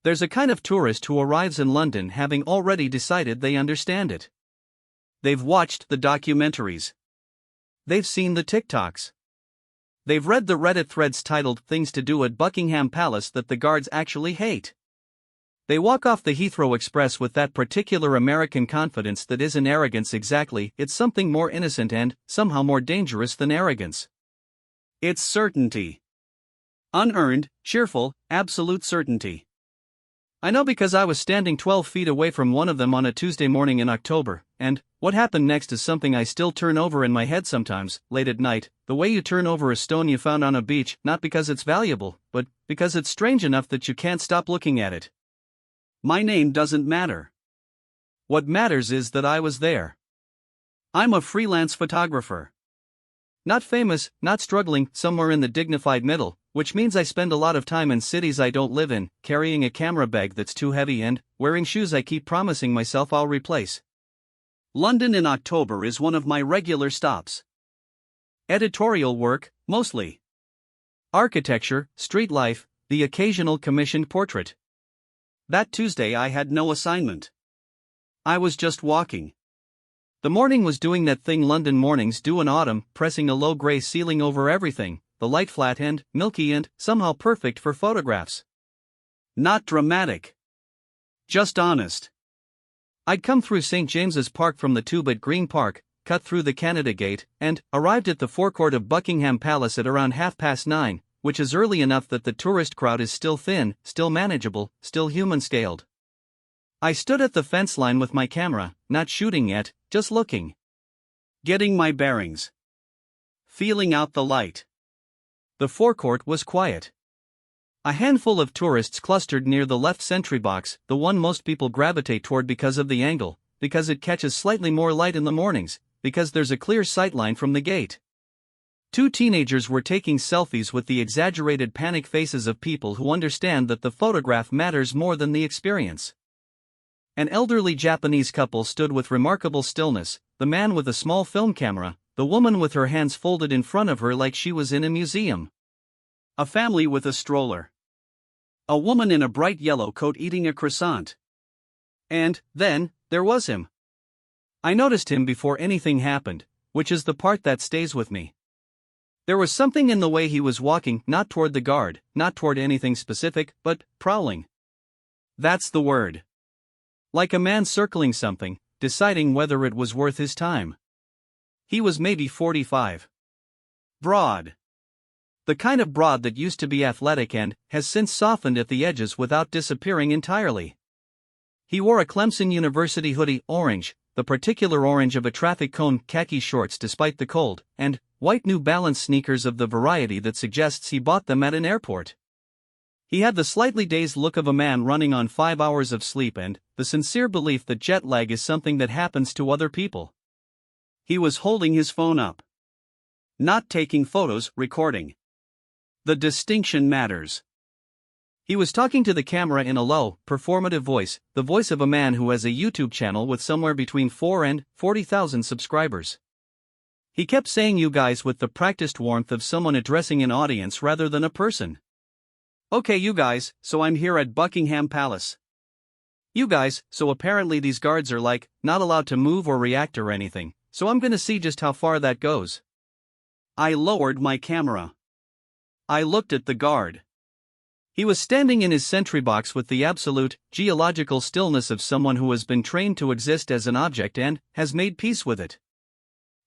There's a kind of tourist who arrives in London having already decided they understand it. They've watched the documentaries. They've seen the TikToks. They've read the Reddit threads titled "Things to Do at Buckingham Palace That the Guards Actually Hate." They walk off the Heathrow Express with that particular American confidence that isn't arrogance exactly, it's something more innocent and, somehow more dangerous than arrogance. It's certainty. Unearned, cheerful, absolute certainty. I know because I was standing 12 feet away from one of them on a Tuesday morning in October, and what happened next is something I still turn over in my head sometimes, late at night, the way you turn over a stone you found on a beach, not because it's valuable, but because it's strange enough that you can't stop looking at it. My name doesn't matter. What matters is that I was there. I'm a freelance photographer. Not famous, not struggling, somewhere in the dignified middle, which means I spend a lot of time in cities I don't live in, carrying a camera bag that's too heavy and wearing shoes I keep promising myself I'll replace. London in October is one of my regular stops. Editorial work, mostly. Architecture, street life, the occasional commissioned portrait. That Tuesday I had no assignment. I was just walking. The morning was doing that thing London mornings do in autumn, pressing a low grey ceiling over everything, the light flat and milky and somehow perfect for photographs. Not dramatic. Just honest. I'd come through St. James's Park from the Tube at Green Park, cut through the Canada Gate, and arrived at the forecourt of Buckingham Palace at around 9:30, which is early enough that the tourist crowd is still thin, still manageable, still human-scaled. I stood at the fence line with my camera, not shooting yet, just looking. Getting my bearings. Feeling out the light. The forecourt was quiet. A handful of tourists clustered near the left sentry box, the one most people gravitate toward because of the angle, because it catches slightly more light in the mornings, because there's a clear sightline from the gate. Two teenagers were taking selfies with the exaggerated panic faces of people who understand that the photograph matters more than the experience. An elderly Japanese couple stood with remarkable stillness, the man with a small film camera, the woman with her hands folded in front of her like she was in a museum. A family with a stroller. A woman in a bright yellow coat eating a croissant. And, then, there was him. I noticed him before anything happened, which is the part that stays with me. There was something in the way he was walking, not toward the guard, not toward anything specific, but prowling. That's the word. Like a man circling something, deciding whether it was worth his time. He was maybe 45. Broad. The kind of broad that used to be athletic and has since softened at the edges without disappearing entirely. He wore a Clemson University hoodie, orange, the particular orange of a traffic cone, khaki shorts despite the cold, and white New Balance sneakers of the variety that suggests he bought them at an airport. He had the slightly dazed look of a man running on 5 hours of sleep and the sincere belief that jet lag is something that happens to other people. He was holding his phone up. Not taking photos, recording. The distinction matters. He was talking to the camera in a low, performative voice, the voice of a man who has a YouTube channel with somewhere between 4 and 40,000 subscribers. He kept saying "you guys" with the practiced warmth of someone addressing an audience rather than a person. Okay, you guys, so I'm here at Buckingham Palace. You guys, so apparently these guards are like, not allowed to move or react or anything, so I'm gonna see just how far that goes. I lowered my camera. I looked at the guard. He was standing in his sentry box with the absolute, geological stillness of someone who has been trained to exist as an object and has made peace with it.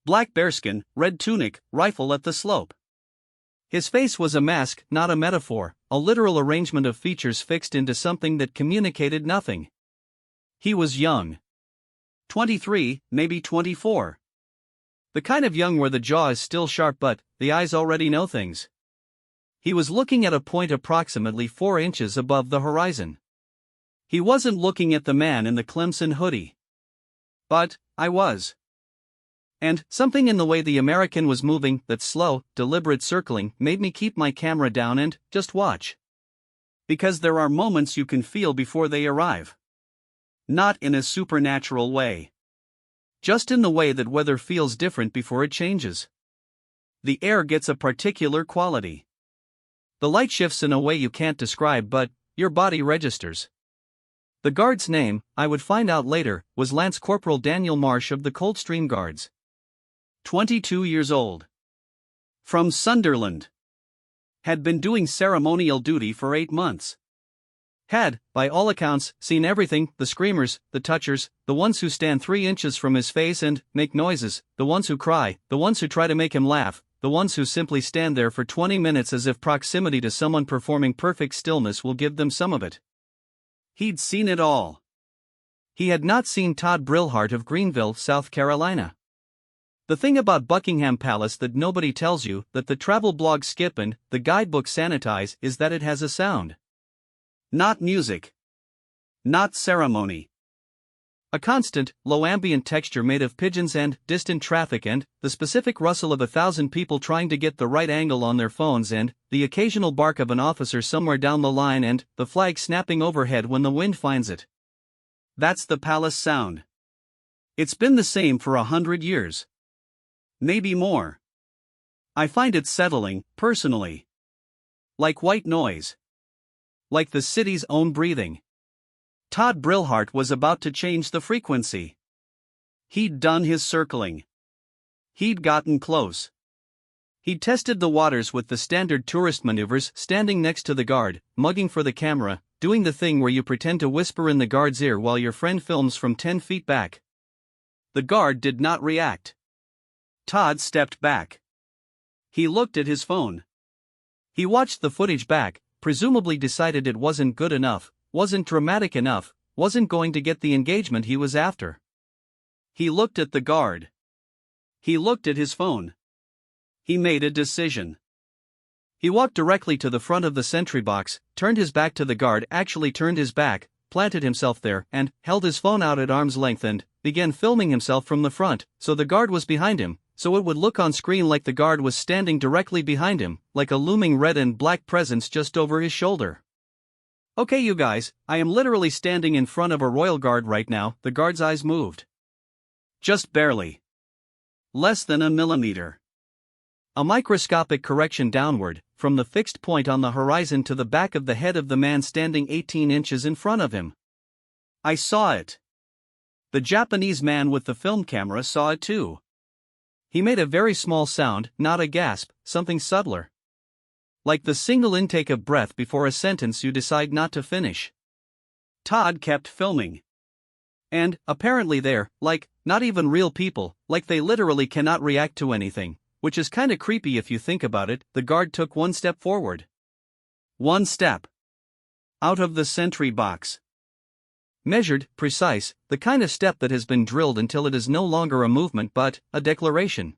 Black bearskin, red tunic, rifle at the slope. His face was a mask, not a metaphor, a literal arrangement of features fixed into something that communicated nothing. He was young. 23, maybe 24. The kind of young where the jaw is still sharp but the eyes already know things. He was looking at a point approximately 4 inches above the horizon. He wasn't looking at the man in the Clemson hoodie. But I was. And something in the way the American was moving, that slow, deliberate circling, made me keep my camera down and just watch. Because there are moments you can feel before they arrive. Not in a supernatural way. Just in the way that weather feels different before it changes. The air gets a particular quality. The light shifts in a way you can't describe, but your body registers. The guard's name, I would find out later, was Lance Corporal Daniel Marsh of the Coldstream Guards. 22 years old. From Sunderland. Had been doing ceremonial duty for 8 months. Had, by all accounts, seen everything: the screamers, the touchers, the ones who stand 3 inches from his face and make noises, the ones who cry, the ones who try to make him laugh, the ones who simply stand there for 20 minutes as if proximity to someone performing perfect stillness will give them some of it. He'd seen it all. He had not seen Todd Brillhart of Greenville, South Carolina. The thing about Buckingham Palace that nobody tells you, that the travel blog skip and the guidebook sanitize, is that it has a sound. Not music. Not ceremony. A constant, low ambient texture made of pigeons and distant traffic and the specific rustle of 1,000 people trying to get the right angle on their phones and the occasional bark of an officer somewhere down the line and the flag snapping overhead when the wind finds it. That's the palace sound. It's been the same for 100 years. Maybe more. I find it settling, personally. Like white noise. Like the city's own breathing. Todd Brillhart was about to change the frequency. He'd done his circling. He'd gotten close. He'd tested the waters with the standard tourist maneuvers: standing next to the guard, mugging for the camera, doing the thing where you pretend to whisper in the guard's ear while your friend films from 10 feet back. The guard did not react. Todd stepped back. He looked at his phone. He watched the footage back, presumably decided it wasn't good enough, wasn't dramatic enough, wasn't going to get the engagement he was after. He looked at the guard. He looked at his phone. He made a decision. He walked directly to the front of the sentry box, turned his back to the guard, actually turned his back, planted himself there, and held his phone out at arm's length and began filming himself from the front, so the guard was behind him, so it would look on screen like the guard was standing directly behind him, like a looming red and black presence just over his shoulder. Okay, you guys, I am literally standing in front of a royal guard right now. The guard's eyes moved. Just barely. Less than a millimeter. A microscopic correction downward, from the fixed point on the horizon to the back of the head of the man standing 18 inches in front of him. I saw it. The Japanese man with the film camera saw it too. He made a very small sound, not a gasp, something subtler. Like the single intake of breath before a sentence you decide not to finish. Todd kept filming. And, apparently they're, like, not even real people, like they literally cannot react to anything, which is kinda creepy if you think about it. The guard took one step forward. One step. Out of the sentry box. Measured, precise, the kind of step that has been drilled until it is no longer a movement but a declaration.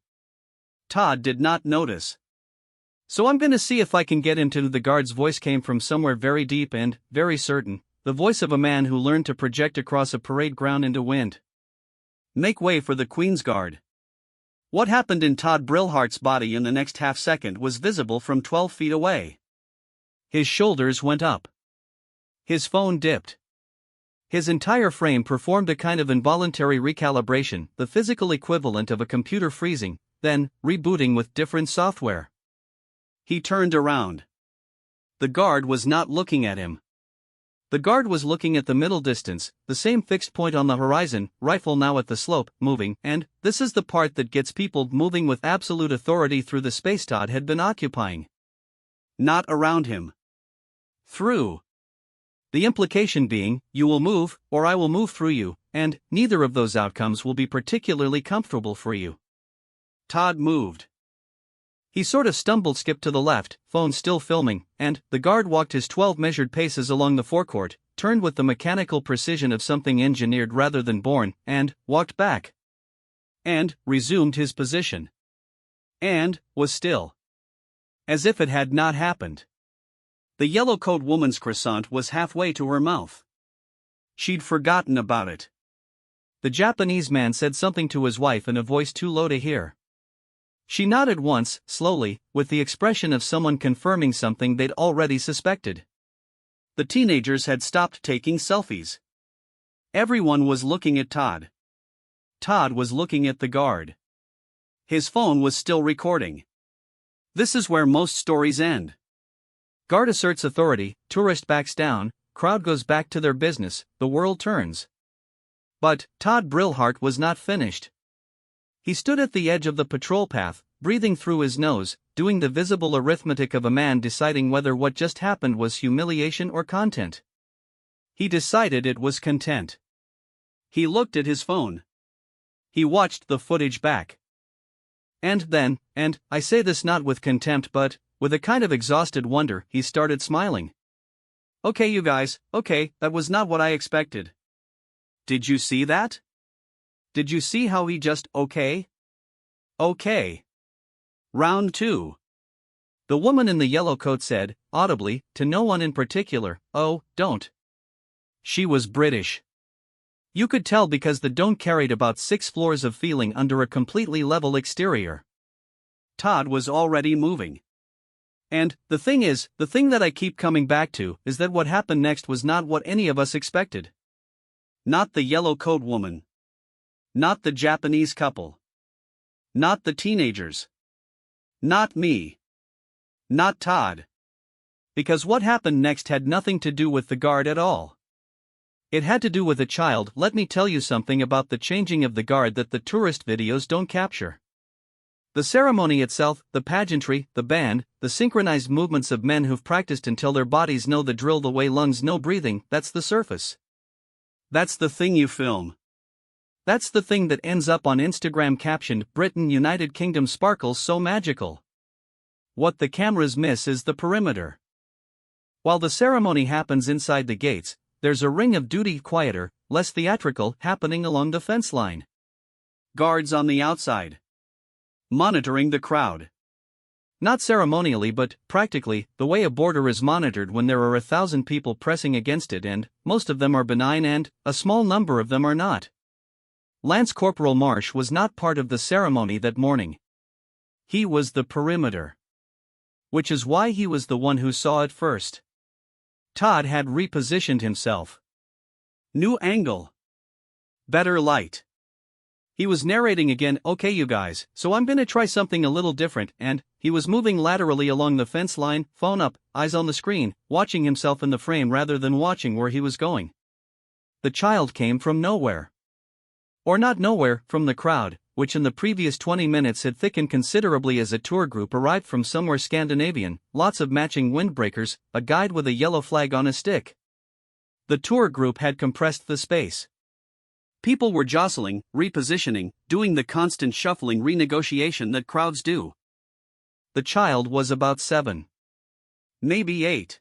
Todd did not notice. So I'm gonna see if I can get into. The guard's voice came from somewhere very deep and very certain, the voice of a man who learned to project across a parade ground into wind. Make way for the Queen's Guard. What happened in Todd Brillhart's body in the next half second was visible from 12 feet away. His shoulders went up. His phone dipped. His entire frame performed a kind of involuntary recalibration, the physical equivalent of a computer freezing, then rebooting with different software. He turned around. The guard was not looking at him. The guard was looking at the middle distance, the same fixed point on the horizon, rifle now at the slope, moving, and this is the part that gets people moving with absolute authority through the space Todd had been occupying. Not around him. Through. The implication being, you will move, or I will move through you, and neither of those outcomes will be particularly comfortable for you. Todd moved. He sort of skipped to the left, phone still filming, and the guard walked his 12 measured paces along the forecourt, turned with the mechanical precision of something engineered rather than born, and walked back. And resumed his position. And was still. As if it had not happened. The yellow-coat woman's croissant was halfway to her mouth. She'd forgotten about it. The Japanese man said something to his wife in a voice too low to hear. She nodded once, slowly, with the expression of someone confirming something they'd already suspected. The teenagers had stopped taking selfies. Everyone was looking at Todd. Todd was looking at the guard. His phone was still recording. This is where most stories end. Guard asserts authority, tourist backs down, crowd goes back to their business, the world turns. But Todd Brillhart was not finished. He stood at the edge of the patrol path, breathing through his nose, doing the visible arithmetic of a man deciding whether what just happened was humiliation or content. He decided it was content. He looked at his phone. He watched the footage back. And then, and I say this not with contempt but with a kind of exhausted wonder, he started smiling. Okay you guys, okay, that was not what I expected. Did you see that? Did you see how he just okay? Okay. Round 2. The woman in the yellow coat said, audibly, to no one in particular, oh, don't. She was British. You could tell because the don't carried about 6 floors of feeling under a completely level exterior. Todd was already moving. And, the thing that I keep coming back to, is that what happened next was not what any of us expected. Not the yellow coat woman. Not the Japanese couple. Not the teenagers. Not me. Not Todd. Because what happened next had nothing to do with the guard at all. It had to do with a child. Let me tell you something about the changing of the guard that the tourist videos don't capture. The ceremony itself, the pageantry, the band, the synchronized movements of men who've practiced until their bodies know the drill the way lungs know breathing, that's the surface. That's the thing you film. That's the thing that ends up on Instagram captioned, Britain United Kingdom sparkles so magical. What the cameras miss is the perimeter. While the ceremony happens inside the gates, there's a ring of duty quieter, less theatrical happening along the fence line. Guards on the outside. Monitoring the crowd. Not ceremonially but practically, the way a border is monitored when there are 1,000 people pressing against it and most of them are benign and a small number of them are not. Lance Corporal Marsh was not part of the ceremony that morning. He was the perimeter. Which is why he was the one who saw it first. Todd had repositioned himself. New angle. Better light. He was narrating again, okay you guys, so I'm gonna try something a little different, and he was moving laterally along the fence line, phone up, eyes on the screen, watching himself in the frame rather than watching where he was going. The child came from nowhere. Or not nowhere, from the crowd, which in the previous 20 minutes had thickened considerably as a tour group arrived from somewhere Scandinavian, lots of matching windbreakers, a guide with a yellow flag on a stick. The tour group had compressed the space. People were jostling, repositioning, doing the constant shuffling renegotiation that crowds do. The child was about 7. Maybe 8.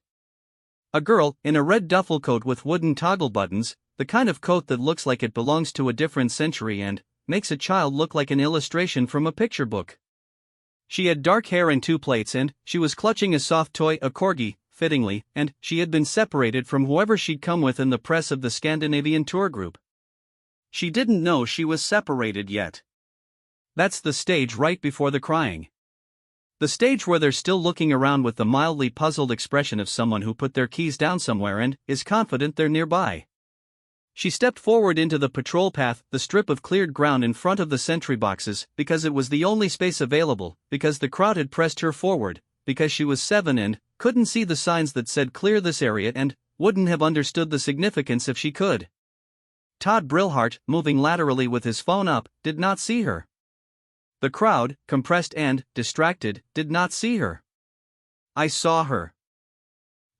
A girl, in a red duffel coat with wooden toggle buttons, the kind of coat that looks like it belongs to a different century and makes a child look like an illustration from a picture book. She had dark hair and 2 plaits and she was clutching a soft toy, a corgi, fittingly, and she had been separated from whoever she'd come with in the press of the Scandinavian tour group. She didn't know she was separated yet. That's the stage right before the crying. The stage where they're still looking around with the mildly puzzled expression of someone who put their keys down somewhere and is confident they're nearby. She stepped forward into the patrol path, the strip of cleared ground in front of the sentry boxes, because it was the only space available, because the crowd had pressed her forward, because she was 7 and couldn't see the signs that said clear this area and wouldn't have understood the significance if she could. Todd Brillhart, moving laterally with his phone up, did not see her. The crowd, compressed and distracted, did not see her. I saw her.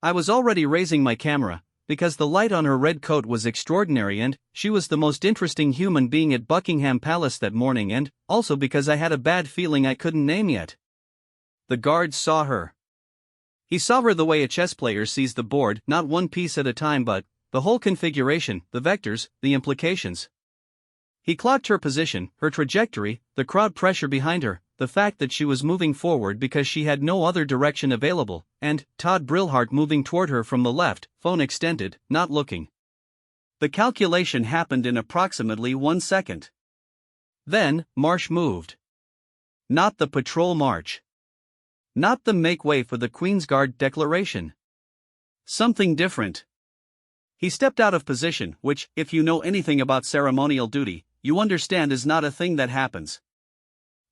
I was already raising my camera, because the light on her red coat was extraordinary and she was the most interesting human being at Buckingham Palace that morning and also because I had a bad feeling I couldn't name yet. The guard saw her. He saw her the way a chess player sees the board, not one piece at a time but the whole configuration, the vectors, the implications. He clocked her position, her trajectory, the crowd pressure behind her, the fact that she was moving forward because she had no other direction available, and Todd Brillhart moving toward her from the left, phone extended, not looking. The calculation happened in approximately 1 second. Then, Marsh moved. Not the patrol march. Not the make way for the Queen's Guard declaration. Something different. He stepped out of position, which, if you know anything about ceremonial duty, you understand is not a thing that happens.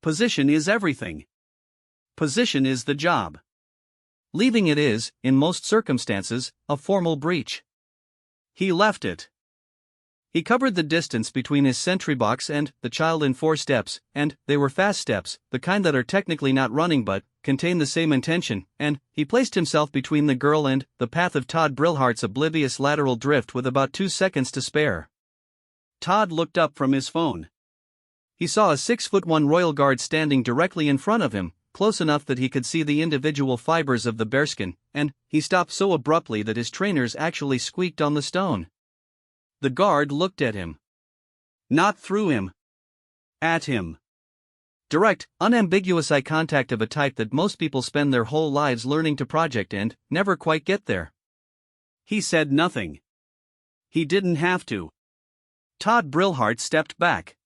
Position is everything. Position is the job. Leaving it is, in most circumstances, a formal breach. He left it. He covered the distance between his sentry box and the child in 4 steps, and they were fast steps, the kind that are technically not running but contain the same intention, and he placed himself between the girl and the path of Todd Brillhart's oblivious lateral drift with about 2 seconds to spare. Todd looked up from his phone. He saw a 6'1" royal guard standing directly in front of him, close enough that he could see the individual fibers of the bearskin, and he stopped so abruptly that his trainers actually squeaked on the stone. The guard looked at him. Not through him. At him. Direct, unambiguous eye contact of a type that most people spend their whole lives learning to project and never quite get there. He said nothing. He didn't have to. Todd Brillhart stepped back.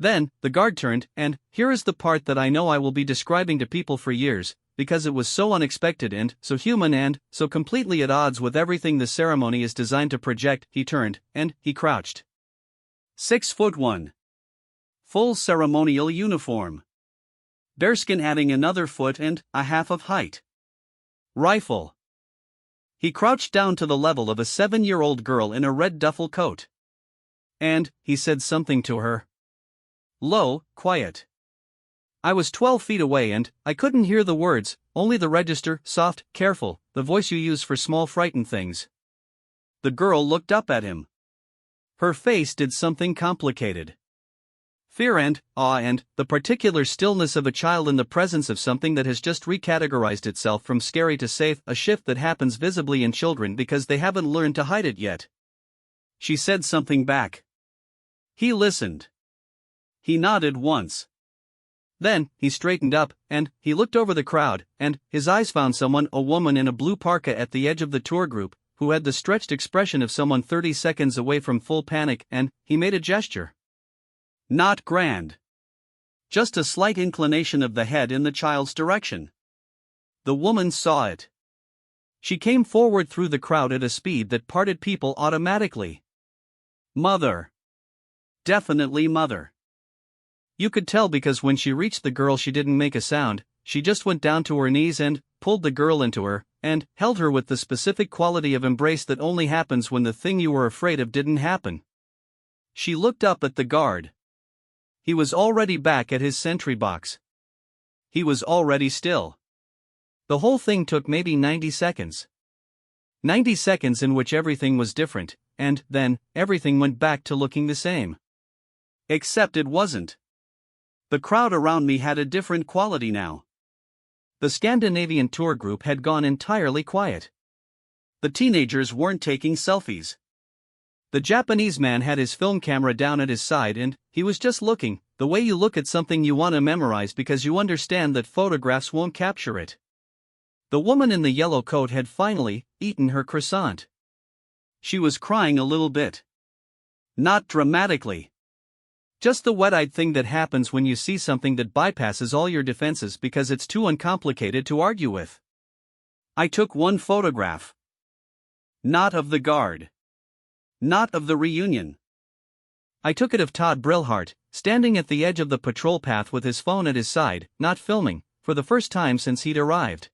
Then, the guard turned, and here is the part that I know I will be describing to people for years, because it was so unexpected and so human and so completely at odds with everything the ceremony is designed to project. He turned, and he crouched. 6'1". Full ceremonial uniform. Bearskin adding another foot and a half of height. Rifle. He crouched down to the level of a 7-year-old girl in a red duffel coat. And he said something to her. Low, quiet. I was 12 feet away and I couldn't hear the words, only the register, soft, careful, the voice you use for small frightened things. The girl looked up at him. Her face did something complicated. Fear and awe and the particular stillness of a child in the presence of something that has just recategorized itself from scary to safe, a shift that happens visibly in children because they haven't learned to hide it yet. She said something back. He listened. He nodded once. Then, he straightened up, and he looked over the crowd, and his eyes found someone, a woman in a blue parka at the edge of the tour group, who had the stretched expression of someone 30 seconds away from full panic, and he made a gesture. Not grand. Just a slight inclination of the head in the child's direction. The woman saw it. She came forward through the crowd at a speed that parted people automatically. Mother. Definitely mother. You could tell because when she reached the girl she didn't make a sound, she just went down to her knees and pulled the girl into her, and held her with the specific quality of embrace that only happens when the thing you were afraid of didn't happen. She looked up at the guard. He was already back at his sentry box. He was already still. The whole thing took maybe 90 seconds. 90 seconds in which everything was different, and then everything went back to looking the same. Except it wasn't. The crowd around me had a different quality now. The Scandinavian tour group had gone entirely quiet. The teenagers weren't taking selfies. The Japanese man had his film camera down at his side and he was just looking, the way you look at something you want to memorize because you understand that photographs won't capture it. The woman in the yellow coat had finally eaten her croissant. She was crying a little bit. Not dramatically. Just the wet-eyed thing that happens when you see something that bypasses all your defenses because it's too uncomplicated to argue with. I took one photograph. Not of the guard. Not of the reunion. I took it of Todd Brillhart, standing at the edge of the patrol path with his phone at his side, not filming, for the first time since he'd arrived.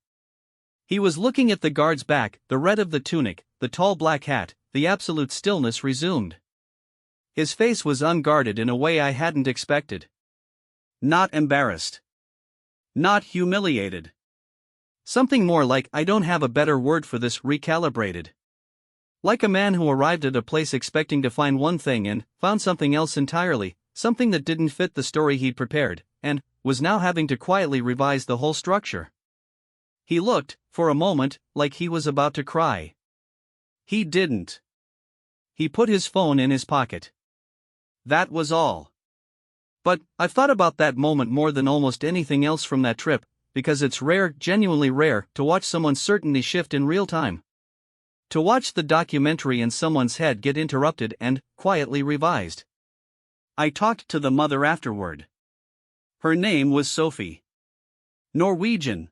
He was looking at the guard's back, the red of the tunic, the tall black hat, the absolute stillness resumed. His face was unguarded in a way I hadn't expected. Not embarrassed. Not humiliated. Something more like, I don't have a better word for this, recalibrated. Like a man who arrived at a place expecting to find one thing and found something else entirely, something that didn't fit the story he'd prepared, and was now having to quietly revise the whole structure. He looked, for a moment, like he was about to cry. He didn't. He put his phone in his pocket. That was all. But I've thought about that moment more than almost anything else from that trip, because it's rare, genuinely rare, to watch someone's certainty shift in real time. To watch the documentary in someone's head get interrupted and quietly revised. I talked to the mother afterward. Her name was Sophie. Norwegian.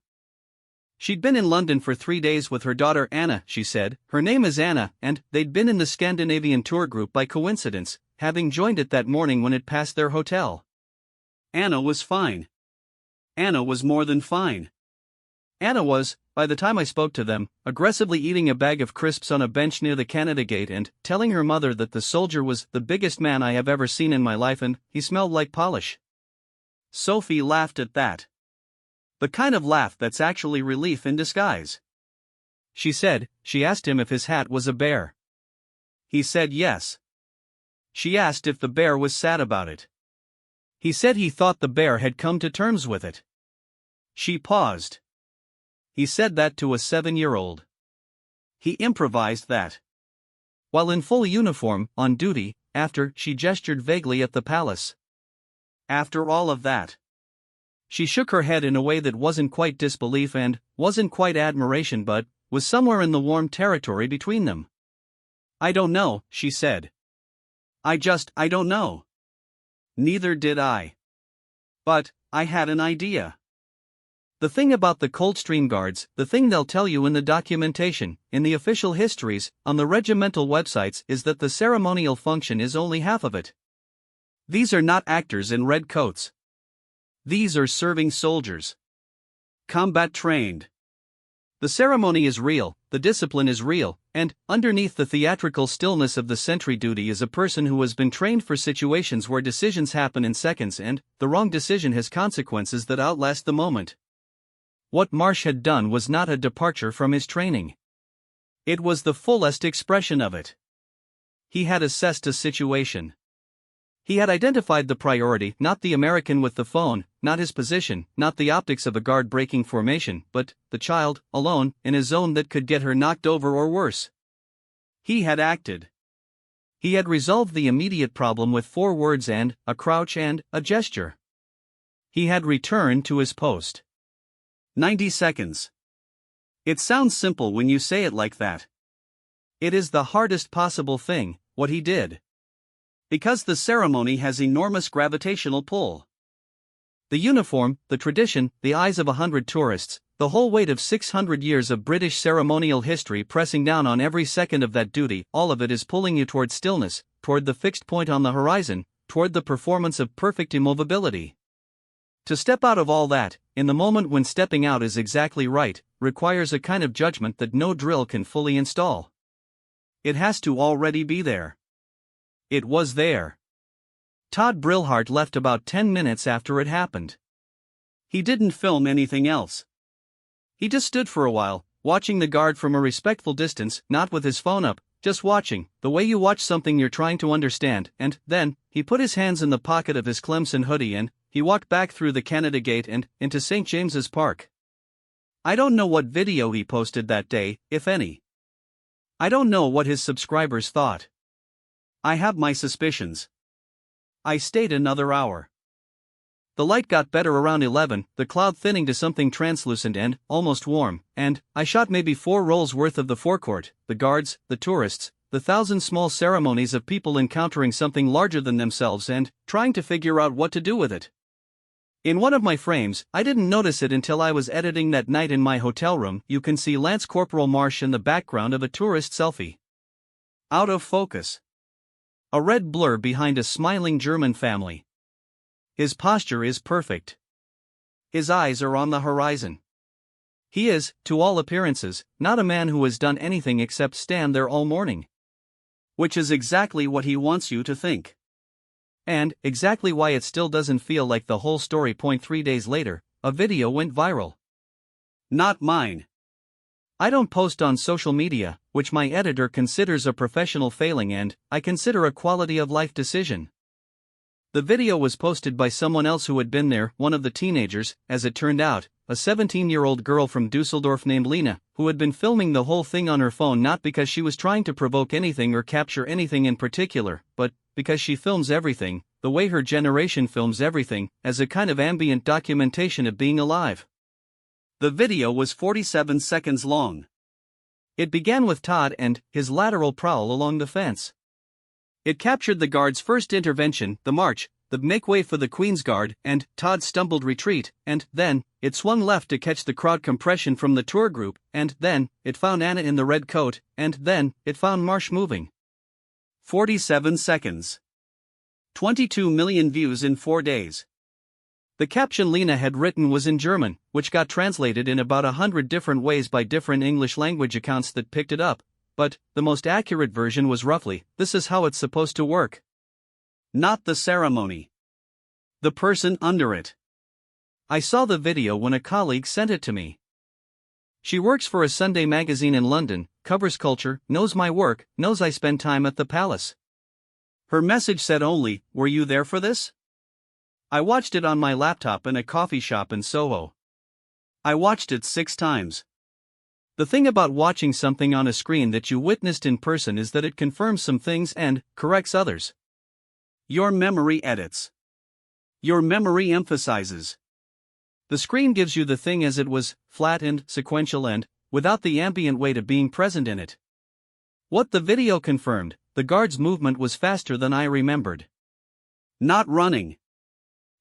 She'd been in London for 3 days with her daughter Anna, she said. Her name is Anna, and they'd been in the Scandinavian tour group by coincidence, having joined it that morning when it passed their hotel. Anna was fine. Anna was more than fine. Anna was by the time I spoke to them, aggressively eating a bag of crisps on a bench near the Canada Gate and telling her mother that the soldier was the biggest man I have ever seen in my life and he smelled like polish. Sophie laughed at that. The kind of laugh that's actually relief in disguise. She said, she asked him if his hat was a bear. He said yes. She asked if the bear was sad about it. He said he thought the bear had come to terms with it. She paused. He said that to a 7-year-old. He improvised that. While in full uniform, on duty, after she gestured vaguely at the palace. After all of that. She shook her head in a way that wasn't quite disbelief and wasn't quite admiration but was somewhere in the warm territory between them. I don't know, she said. I don't know. Neither did I. But, I had an idea. The thing about the Coldstream Guards, the thing they'll tell you in the documentation, in the official histories, on the regimental websites is that the ceremonial function is only half of it. These are not actors in red coats. These are serving soldiers. Combat trained. The ceremony is real, the discipline is real, and, underneath the theatrical stillness of the sentry duty is a person who has been trained for situations where decisions happen in seconds and, the wrong decision has consequences that outlast the moment. What Marsh had done was not a departure from his training. It was the fullest expression of it. He had assessed a situation. He had identified the priority, not the American with the phone, not his position, not the optics of a guard breaking formation, but the child, alone, in a zone that could get her knocked over or worse. He had acted. He had resolved the immediate problem with 4 words and a crouch and a gesture. He had returned to his post. 90 seconds. It sounds simple when you say it like that. It is the hardest possible thing, what he did. Because the ceremony has enormous gravitational pull. The uniform, the tradition, the eyes of 100 tourists, the whole weight of 600 years of British ceremonial history pressing down on every second of that duty, all of it is pulling you toward stillness, toward the fixed point on the horizon, toward the performance of perfect immovability. To step out of all that, in the moment when stepping out is exactly right, requires a kind of judgment that no drill can fully install. It has to already be there. It was there. Todd Brillhart left about 10 minutes after it happened. He didn't film anything else. He just stood for a while, watching the guard from a respectful distance, not with his phone up, just watching, the way you watch something you're trying to understand, and then, he put his hands in the pocket of his Clemson hoodie and he walked back through the Canada Gate and into St. James's Park. I don't know what video he posted that day, if any. I don't know what his subscribers thought. I have my suspicions. I stayed another hour. The light got better around 11, the cloud thinning to something translucent and almost warm, and I shot maybe 4 rolls worth of the forecourt, the guards, the tourists, the 1,000 small ceremonies of people encountering something larger than themselves and trying to figure out what to do with it. In one of my frames, I didn't notice it until I was editing that night in my hotel room. You can see Lance Corporal Marsh in the background of a tourist selfie. Out of focus. A red blur behind a smiling German family. His posture is perfect. His eyes are on the horizon. He is, to all appearances, not a man who has done anything except stand there all morning. Which is exactly what he wants you to think. And, exactly why it still doesn't feel like the whole story. 3 days later, a video went viral. Not mine. I don't post on social media, which my editor considers a professional failing and I consider a quality of life decision. The video was posted by someone else who had been there, one of the teenagers, as it turned out, a 17-year-old girl from Dusseldorf named Lena, who had been filming the whole thing on her phone not because she was trying to provoke anything or capture anything in particular, but because she films everything, the way her generation films everything, as a kind of ambient documentation of being alive. The video was 47 seconds long. It began with Todd and his lateral prowl along the fence. It captured the guard's first intervention, the march, the make way for the Queen's Guard, and Todd's stumbled retreat, and then, it swung left to catch the crowd compression from the tour group, and then, it found Anna in the red coat, and then, it found Marsh moving. 47 seconds. 22 million views in 4 days. The caption Lena had written was in German, which got translated in about 100 different ways by different English language accounts that picked it up, but the most accurate version was roughly, "This is how it's supposed to work." Not the ceremony. The person under it. I saw the video when a colleague sent it to me. She works for a Sunday magazine in London, covers culture, knows my work, knows I spend time at the palace. Her message said only, "Were you there for this?" I watched it on my laptop in a coffee shop in Soho. I watched it 6 times. The thing about watching something on a screen that you witnessed in person is that it confirms some things and corrects others. Your memory edits. Your memory emphasizes. The screen gives you the thing as it was, flat and sequential and without the ambient weight of being present in it. What the video confirmed, the guard's movement was faster than I remembered. Not running,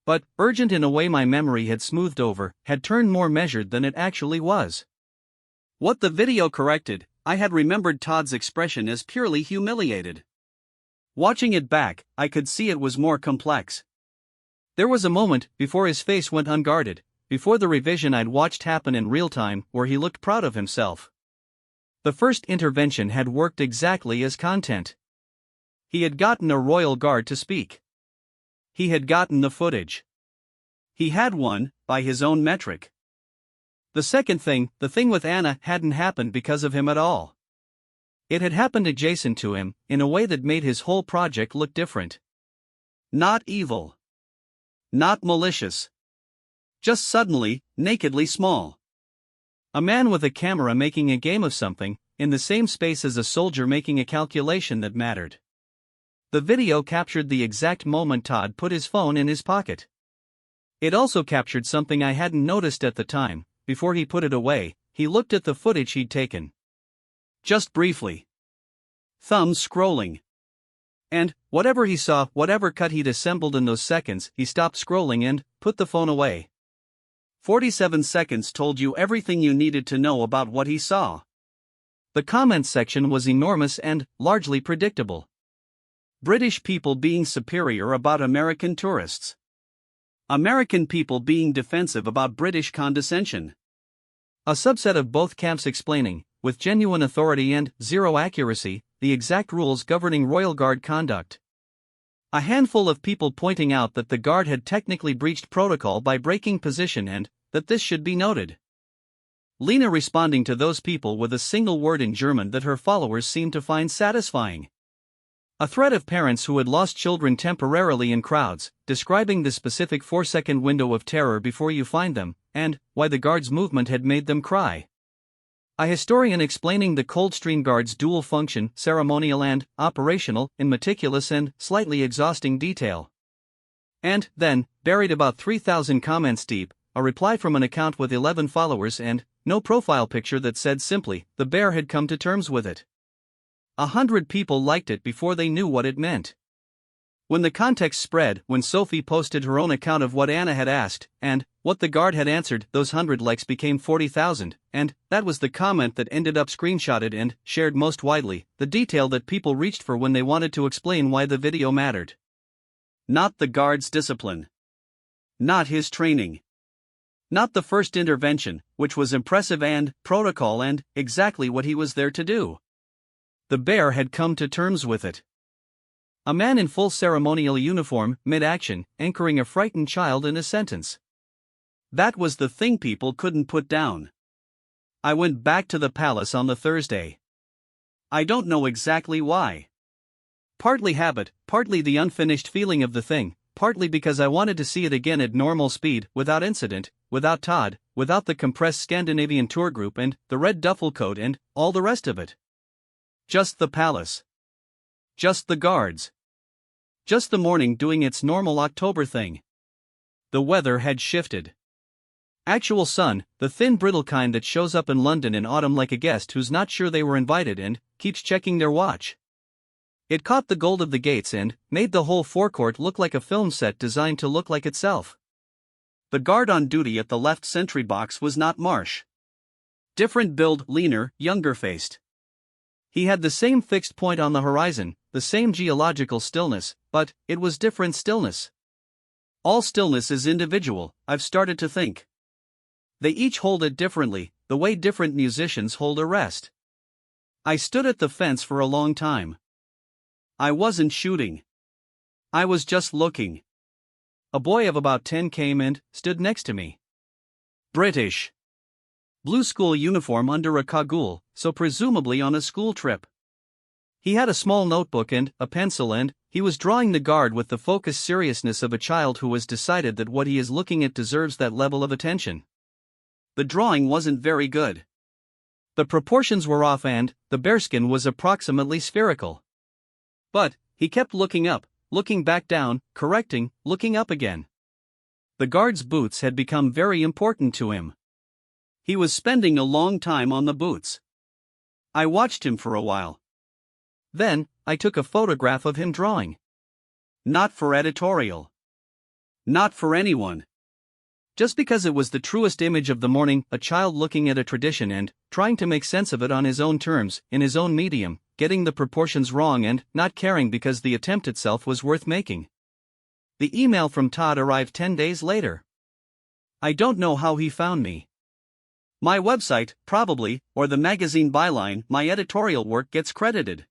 but urgent in a way my memory had smoothed over, had turned more measured than it actually was. What the video corrected, I had remembered Todd's expression as purely humiliated. Watching it back, I could see it was more complex. There was a moment, before his face went unguarded, before the revision I'd watched happen in real time, where he looked proud of himself. The first intervention had worked exactly as content. He had gotten a royal guard to speak. He had gotten the footage. He had won, by his own metric. The second thing, the thing with Anna, hadn't happened because of him at all. It had happened adjacent to him, in a way that made his whole project look different. Not evil. Not malicious. Just suddenly, nakedly small. A man with a camera making a game of something, in the same space as a soldier making a calculation that mattered. The video captured the exact moment Todd put his phone in his pocket. It also captured something I hadn't noticed at the time. Before he put it away, he looked at the footage he'd taken. Just briefly. Thumb scrolling. And, whatever he saw, whatever cut he'd assembled in those seconds, he stopped scrolling and put the phone away. 47 seconds told you everything you needed to know about what he saw. The comments section was enormous and largely predictable. British people being superior about American tourists. American people being defensive about British condescension. A subset of both camps explaining, with genuine authority and zero accuracy, the exact rules governing Royal Guard conduct. A handful of people pointing out that the guard had technically breached protocol by breaking position and that this should be noted. Lena responding to those people with a single word in German that her followers seemed to find satisfying. A thread of parents who had lost children temporarily in crowds, describing the specific 4-second window of terror before you find them, and why the guard's movement had made them cry. A historian explaining the Coldstream Guard's dual function, ceremonial and operational, in meticulous and slightly exhausting detail. And, then, buried about 3,000 comments deep, a reply from an account with 11 followers and no profile picture that said simply, the bear had come to terms with it. 100 people liked it before they knew what it meant. When the context spread, when Sophie posted her own account of what Anna had asked, and what the guard had answered, those 100 likes became 40,000, and that was the comment that ended up screenshotted and shared most widely, the detail that people reached for when they wanted to explain why the video mattered. Not the guard's discipline. Not his training. Not the first intervention, which was impressive and protocol and exactly what he was there to do. The bear had come to terms with it. A man in full ceremonial uniform, mid-action, anchoring a frightened child in a sentence. That was the thing people couldn't put down. I went back to the palace on the Thursday. I don't know exactly why. Partly habit, partly the unfinished feeling of the thing, partly because I wanted to see it again at normal speed, without incident, without Todd, without the compressed Scandinavian tour group and the red duffel coat and all the rest of it. Just the palace. Just the guards. Just the morning doing its normal October thing. The weather had shifted. Actual sun, the thin brittle kind that shows up in London in autumn like a guest who's not sure they were invited and keeps checking their watch. It caught the gold of the gates and made the whole forecourt look like a film set designed to look like itself. The guard on duty at the left sentry box was not Marsh. Different build, leaner, younger-faced. He had the same fixed point on the horizon, the same geological stillness, but it was different stillness. All stillness is individual, I've started to think. They each hold it differently, the way different musicians hold a rest. I stood at the fence for a long time. I wasn't shooting. I was just looking. A boy of about 10 came and stood next to me. British. Blue school uniform under a cagoule, so presumably on a school trip. He had a small notebook and a pencil, and he was drawing the guard with the focused seriousness of a child who has decided that what he is looking at deserves that level of attention. The drawing wasn't very good. The proportions were off and the bearskin was approximately spherical. But he kept looking up, looking back down, correcting, looking up again. The guard's boots had become very important to him. He was spending a long time on the boots. I watched him for a while. Then, I took a photograph of him drawing. Not for editorial. Not for anyone. Just because it was the truest image of the morning, a child looking at a tradition and trying to make sense of it on his own terms, in his own medium, getting the proportions wrong and not caring because the attempt itself was worth making. The email from Todd arrived 10 days later. I don't know how he found me. My website, probably, or the magazine byline, my editorial work gets credited.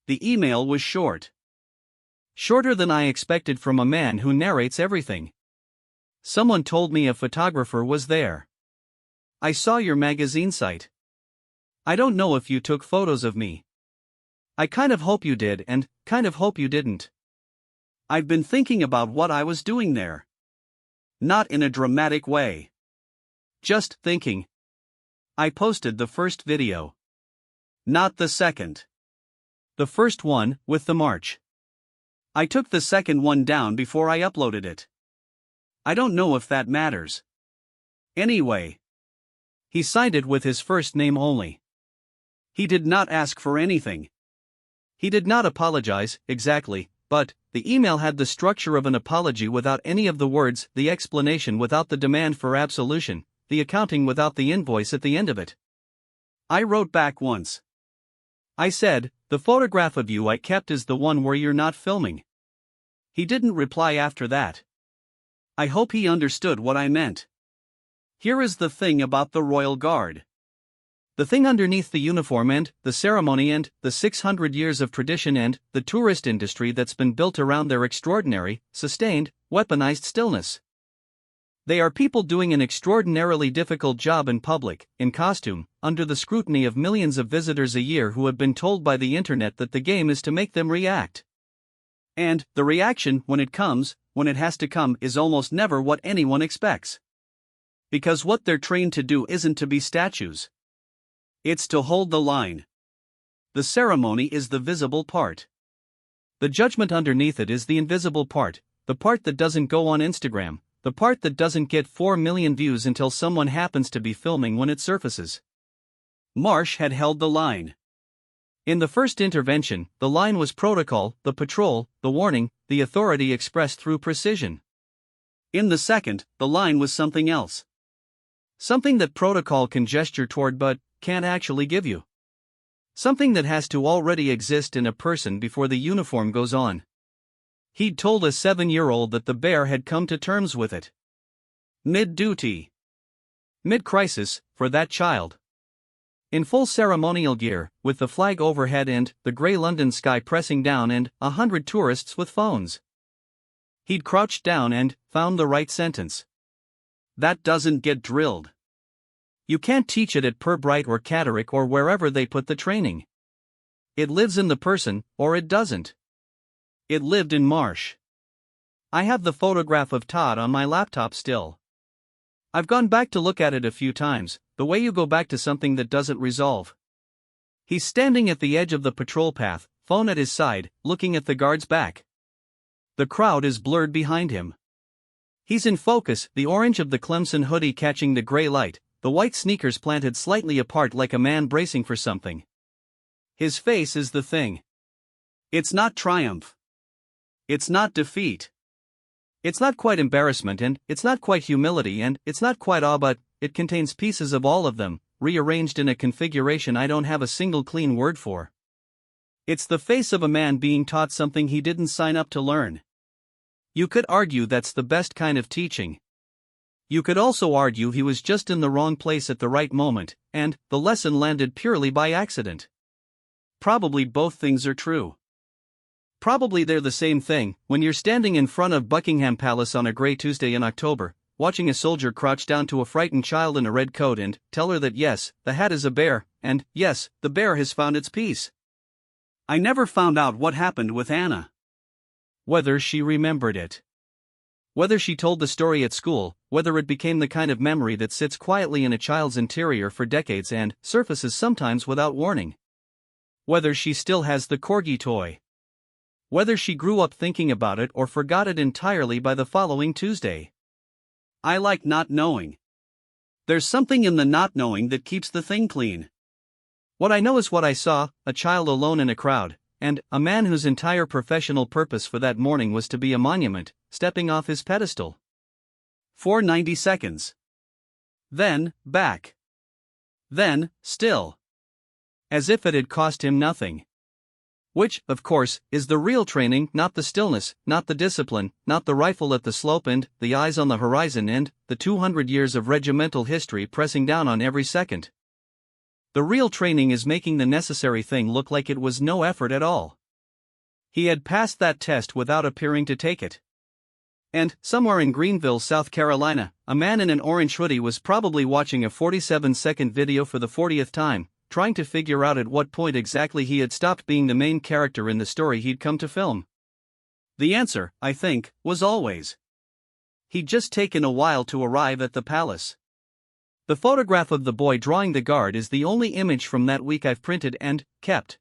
The email was short. Shorter than I expected from a man who narrates everything. Someone told me a photographer was there. I saw your magazine site. I don't know if you took photos of me. I kind of hope you did and kind of hope you didn't. I've been thinking about what I was doing there. Not in a dramatic way. Just thinking. I posted the first video. Not the second. The first one, with the march. I took the second one down before I uploaded it. I don't know if that matters. Anyway. He signed it with his first name only. He did not ask for anything. He did not apologize, exactly, but the email had the structure of an apology without any of the words, the explanation without the demand for absolution, the accounting without the invoice at the end of it. I wrote back once. I said, the photograph of you I kept is the one where you're not filming. He didn't reply after that. I hope he understood what I meant. Here is the thing about the Royal Guard. The thing underneath the uniform and the ceremony and the 600 years of tradition and the tourist industry that's been built around their extraordinary, sustained, weaponized stillness. They are people doing an extraordinarily difficult job in public, in costume, under the scrutiny of millions of visitors a year who have been told by the internet that the game is to make them react. And the reaction, when it comes, when it has to come, is almost never what anyone expects. Because what they're trained to do isn't to be statues. It's to hold the line. The ceremony is the visible part. The judgment underneath it is the invisible part, the part that doesn't go on Instagram, the part that doesn't get 4 million views until someone happens to be filming when it surfaces. Marsh had held the line. In the first intervention, the line was protocol, the patrol, the warning, the authority expressed through precision. In the second, the line was something else. Something that protocol can gesture toward but can't actually give you. Something that has to already exist in a person before the uniform goes on. He'd told a 7-year-old that the bear had come to terms with it. Mid-duty. Mid-crisis, for that child. In full ceremonial gear, with the flag overhead and the grey London sky pressing down and 100 tourists with phones. He'd crouched down and found the right sentence. That doesn't get drilled. You can't teach it at Pirbright or Catterick or wherever they put the training. It lives in the person, or it doesn't. It lived in Marsh. I have the photograph of Todd on my laptop still. I've gone back to look at it a few times, the way you go back to something that doesn't resolve. He's standing at the edge of the patrol path, phone at his side, looking at the guard's back. The crowd is blurred behind him. He's in focus, the orange of the Clemson hoodie catching the gray light, the white sneakers planted slightly apart like a man bracing for something. His face is the thing. It's not triumph. It's not defeat. It's not quite embarrassment and it's not quite humility and it's not quite awe, but it contains pieces of all of them, rearranged in a configuration I don't have a single clean word for. It's the face of a man being taught something he didn't sign up to learn. You could argue that's the best kind of teaching. You could also argue he was just in the wrong place at the right moment, and the lesson landed purely by accident. Probably both things are true. Probably they're the same thing. When you're standing in front of Buckingham Palace on a grey Tuesday in October, watching a soldier crouch down to a frightened child in a red coat and tell her that yes, the hat is a bear, and yes, the bear has found its peace. I never found out what happened with Anna. Whether she remembered it. Whether she told the story at school, whether it became the kind of memory that sits quietly in a child's interior for decades and surfaces sometimes without warning. Whether she still has the corgi toy. Whether she grew up thinking about it or forgot it entirely by the following Tuesday. I like not knowing. There's something in the not knowing that keeps the thing clean. What I know is what I saw, a child alone in a crowd, and a man whose entire professional purpose for that morning was to be a monument, stepping off his pedestal. For 90 seconds. Then, back. Then, still. As if it had cost him nothing. Which, of course, is the real training, not the stillness, not the discipline, not the rifle at the slope and the eyes on the horizon and the 200 years of regimental history pressing down on every second. The real training is making the necessary thing look like it was no effort at all. He had passed that test without appearing to take it. And, somewhere in Greenville, South Carolina, a man in an orange hoodie was probably watching a 47-second video for the 40th time, trying to figure out at what point exactly he had stopped being the main character in the story he'd come to film. The answer, I think, was always. He'd just taken a while to arrive at the palace. The photograph of the boy drawing the guard is the only image from that week I've printed and kept.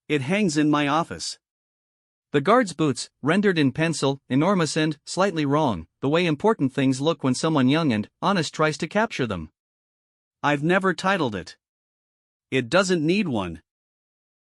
It hangs in my office. The guard's boots, rendered in pencil, enormous and slightly wrong, the way important things look when someone young and honest tries to capture them. I've never titled it. It doesn't need one.